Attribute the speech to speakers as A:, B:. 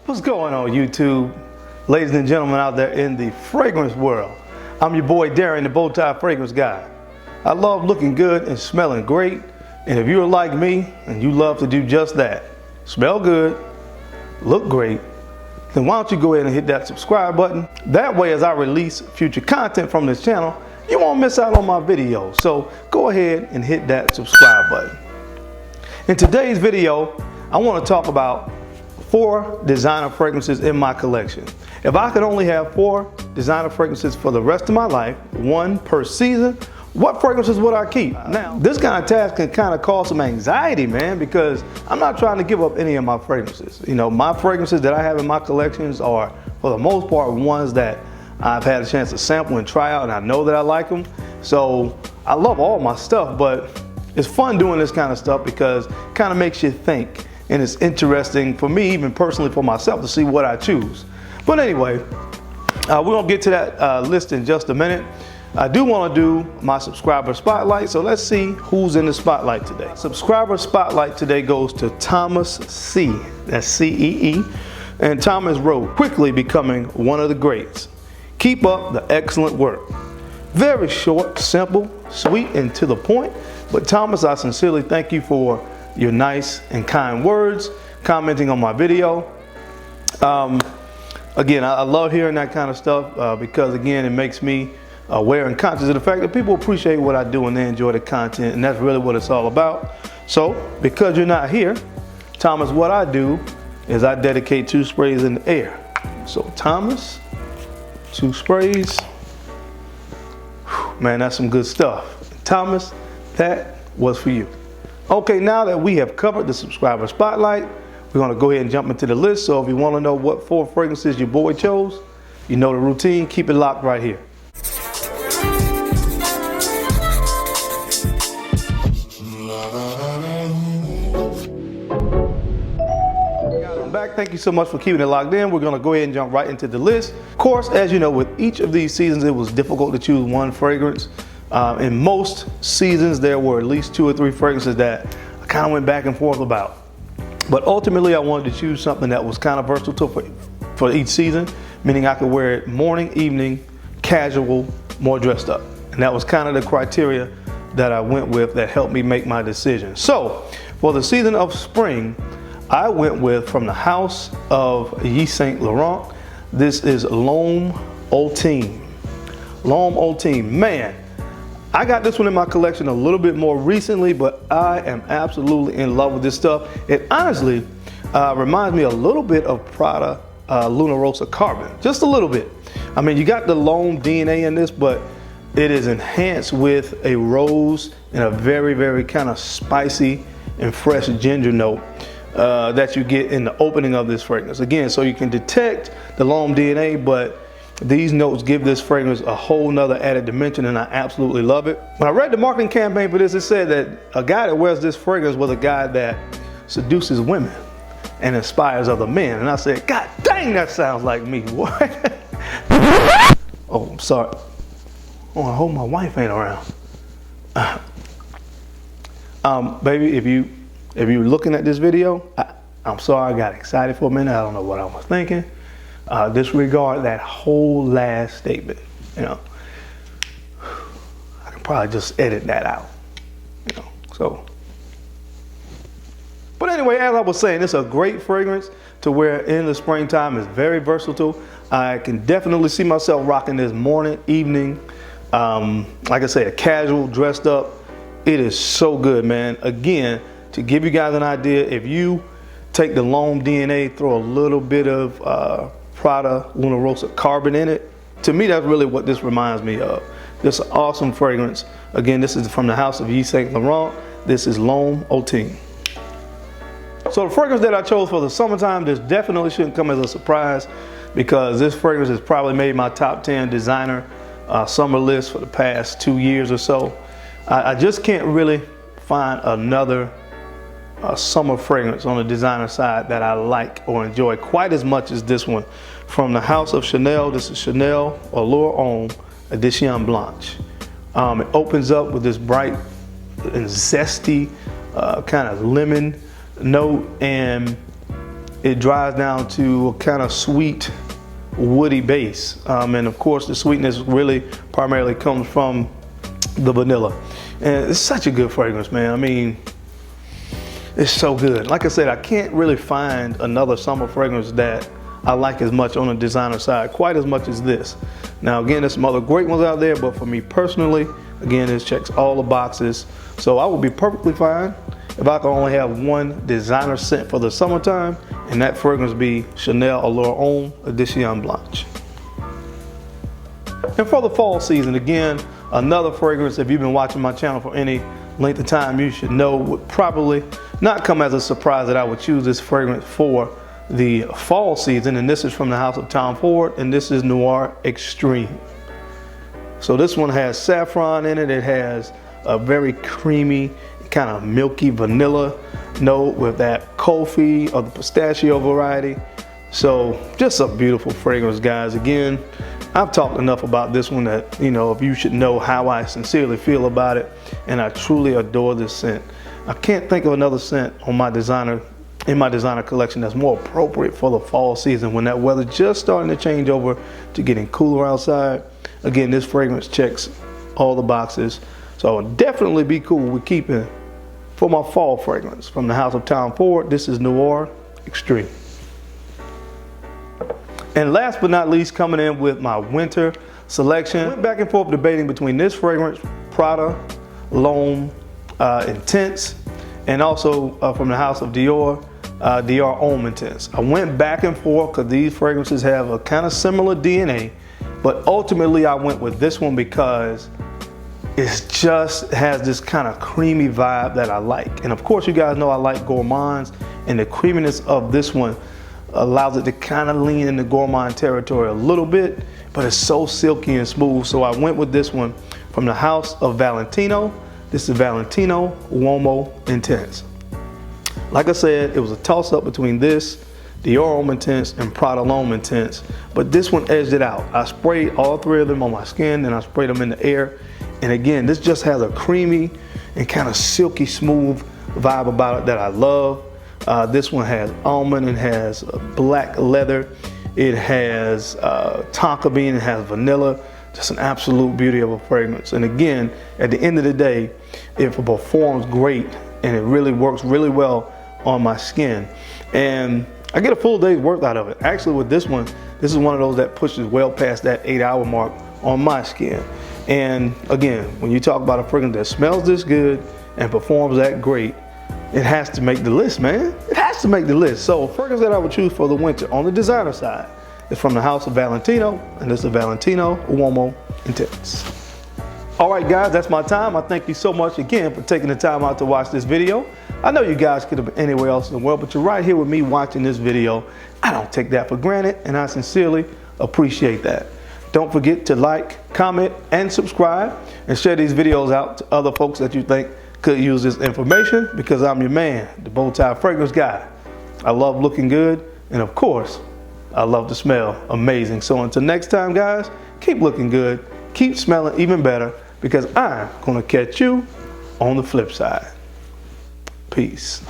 A: What's going on, YouTube? Ladies and gentlemen out there in the fragrance world, I'm your boy Darren, the Bowtie Fragrance Guy. I love looking good and smelling great, and if you're like me and you love to do just that, smell good, look great, then why don't you go ahead and hit that subscribe button? That way, as I release future content from this channel, you won't miss out on my videos. So go ahead and hit that subscribe button. In today's video, I want to talk about 4 designer fragrances in my collection. If I could only have 4 designer fragrances for the rest of my life, 1 per season, what fragrances would I keep? Now, this kind of task can kind of cause some anxiety, man, because I'm not trying to give up any of my fragrances. You know, my fragrances that I have in my collections are, for the most part, ones that I've had a chance to sample and try out, and I know that I like them. So I love all my stuff, but it's fun doing this kind of stuff because it kind of makes you think, and it's interesting for me, even personally for myself, to see what I choose. But anyway, we're gonna get to that list in just a minute. I do want to do my subscriber spotlight, so let's see who's in the spotlight today. Subscriber spotlight today goes to Thomas C. That's C-E-E. And Thomas wrote, "Quickly becoming one of the greats. Keep up the excellent work." Very short, simple, sweet, and to the point. But Thomas, I sincerely thank you for your nice and kind words, commenting on my video. Again, I love hearing that kind of stuff because, again, it makes me aware and conscious of the fact that people appreciate what I do and they enjoy the content, and that's really what it's all about. So, because you're not here, Thomas, what I do is I dedicate 2 sprays in the air. So, Thomas, 2 sprays. Whew, man, that's some good stuff. Thomas, that was for you. Okay, now that we have covered the subscriber spotlight, we're gonna go ahead and jump into the list. So if you wanna know what 4 fragrances your boy chose, you know the routine, keep it locked right here. I'm back. Thank you so much for keeping it locked in. We're gonna go ahead and jump right into the list. Of course, as you know, with each of these seasons, it was difficult to choose one fragrance. In most seasons, there were at least 2 or 3 fragrances that I kind of went back and forth about. But ultimately, I wanted to choose something that was kind of versatile for each season, meaning I could wear it morning, evening, casual, more dressed up. And that was kind of the criteria that I went with that helped me make my decision. So for the season of spring, I went with, from the house of Yves Saint Laurent, this is L'Homme Ultime. L'Homme Ultime, man. I got this one in my collection a little bit more recently, but I am absolutely in love with this stuff. It honestly reminds me a little bit of Prada Luna Rossa Carbon, just a little bit. I mean, you got the L'Homme DNA in this, but it is enhanced with a rose and a very, very kind of spicy and fresh ginger note that you get in the opening of this fragrance. Again, so you can detect the L'Homme DNA, but these notes give this fragrance a whole nother added dimension, and I absolutely love it. When I read the marketing campaign for this, it said that a guy that wears this fragrance was a guy that seduces women and inspires other men. And I said, God dang, that sounds like me. What? Oh, I'm sorry. Oh, I hope my wife ain't around. Baby, if you're looking at this video, I'm sorry I got excited for a minute. I don't know what I was thinking. Disregard that whole last statement. You know, I can probably just edit that out. You know, so. But anyway, as I was saying, it's a great fragrance to wear in the springtime. It's very versatile. I can definitely see myself rocking this morning, evening. Like I say, a casual, dressed up. It is so good, man. Again, to give you guys an idea, if you take the L'Homme DNA, throw a little bit of Prada Luna Rossa Carbon in it, to me, that's really what this reminds me of. This awesome fragrance. Again, this is from the house of Yves Saint Laurent. This is L'Homme Ultime. So the fragrance that I chose for the summertime, this definitely shouldn't come as a surprise, because this fragrance has probably made my top 10 designer summer list for the past 2 years or so. I just can't really find another summer fragrance on the designer side that I like or enjoy quite as much as this one. From the house of Chanel, this is Chanel Allure Homme Edition Blanche. It opens up with this bright and zesty kind of lemon note, and it dries down to a kind of sweet, woody base. And of course, the sweetness really primarily comes from the vanilla. And it's such a good fragrance, man. I mean, it's so good. Like I said, I can't really find another summer fragrance that I like as much on the designer side, quite as much as this. Now again, there's some other great ones out there, but for me personally, again, this checks all the boxes. So I would be perfectly fine if I could only have one designer scent for the summertime, and that fragrance be Chanel Allure Homme Edition Blanche. And for the fall season, again, another fragrance, if you've been watching my channel for any length of time, you should know would probably not come as a surprise that I would choose this fragrance for the fall season. And this is from the house of Tom Ford, and this is Noir Extreme. So this one has saffron in it. It has a very creamy, kind of milky vanilla note with that coffee or the pistachio variety. So just a beautiful fragrance, guys. Again, I've talked enough about this one that, you know, if you should know how I sincerely feel about it, and I truly adore this scent. I can't think of another scent on my designer, in my designer collection, that's more appropriate for the fall season when that weather just starting to change over to getting cooler outside. Again, this fragrance checks all the boxes. So I would definitely be cool with keeping for my fall fragrance from the house of Tom Ford. This is Noir Extreme. And last but not least, coming in with my winter selection. I went back and forth debating between this fragrance, Prada L'Homme Intense, and also from the house of Dior, Dior Homme Intense. I went back and forth because these fragrances have a kind of similar DNA, but ultimately I went with this one because it just has this kind of creamy vibe that I like. And of course, you guys know I like gourmands, and the creaminess of this one allows it to kind of lean into gourmand territory a little bit, but it's so silky and smooth. So I went with this one from the house of Valentino. This is Valentino UOMO Intense. Like I said, it was a toss-up between this, Dior Homme Intense, and Prada L'Homme Intense, but this one edged it out. I sprayed all three of them on my skin, and I sprayed them in the air. And again, this just has a creamy and kind of silky smooth vibe about it that I love. This one has almond, it has black leather, it has tonka bean, it has vanilla. Just an absolute beauty of a fragrance. And again, at the end of the day, it performs great and it really works really well on my skin. And I get a full day's worth out of it. Actually, with this one, this is one of those that pushes well past that 8-hour mark on my skin. And again, when you talk about a fragrance that smells this good and performs that great, it has to make the list, man. It has to make the list. So a fragrance that I would choose for the winter on the designer side is from the house of Valentino, and this is Valentino UOMO Intense. All right, guys, that's my time. I thank you so much again for taking the time out to watch this video. I know you guys could have been anywhere else in the world, but you're right here with me watching this video. I don't take that for granted, and I sincerely appreciate that. Don't forget to like, comment, and subscribe, and share these videos out to other folks that you think could use this information, because I'm your man, the Bowtie Fragrance Guy. I love looking good, and of course, I love to smell amazing. So until next time, guys, keep looking good, keep smelling even better, because I'm gonna catch you on the flip side. Peace.